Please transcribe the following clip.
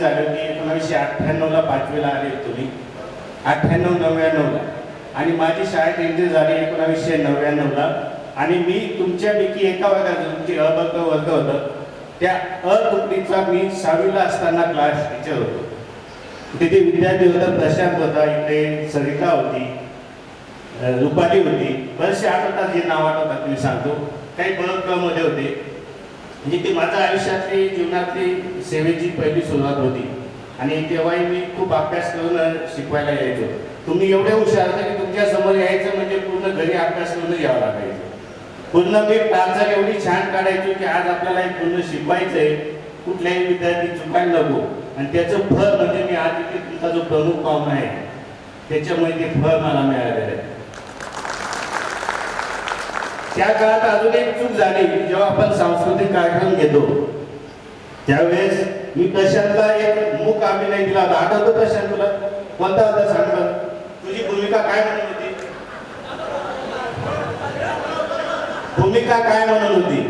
झाली होती 1998ला 5वीला आले तुम्ही, 98-99ला, आणि माझी शाळेत एंट्री झाली 1999ला. आणि मी तुमच्यापैकी एका वर्गात, तुमची अ वर्ग होतं, त्या अ तुकडीचा मी 6वीला असताना क्लास टीचर होतो. तिथे विद्यार्थी होता, प्रशांत होता, इकडे सरिता होती, रुपाली होती, बरेचसे आठवतात, जे नाव आठवतात मी सांगतो. काही मध्ये होते. म्हणजे ती माझ्या आयुष्यातली, जीवनातली सेवेची पहिली सुरुवात होती. आणि तेव्हाही मी खूप अभ्यास करून शिकवायला यायचो. तुम्ही एवढे हुशार होते की तुमच्या समोर यायचं म्हणजे पूर्ण घरी अभ्यास करूनच यावं लागायचं. पूर्ण मी टांचर एवढी छान काढायचो की आज आपल्याला हे पूर्ण शिकवायचंय, कुठल्याही विद्यार्थी चुकायला नको. आणि त्याचं फळ म्हणजे मी आज इथे तुमचा जो प्रमुख पाहुणा आहे त्याच्यामुळे ते फळ मला मिळालेलं आहे. त्या काळात अजून एक चूक झाली, जेव्हा आपण सांस्कृतिक कार्यक्रम घेतो त्यावेळेस मी प्रशांतला एक मूक अभिनय दिला होता. आठवतो प्रशांत तुला? कोणता होता सांग? तुझी भूमिका काय म्हणून होती? भूमिका काय म्हणून होती?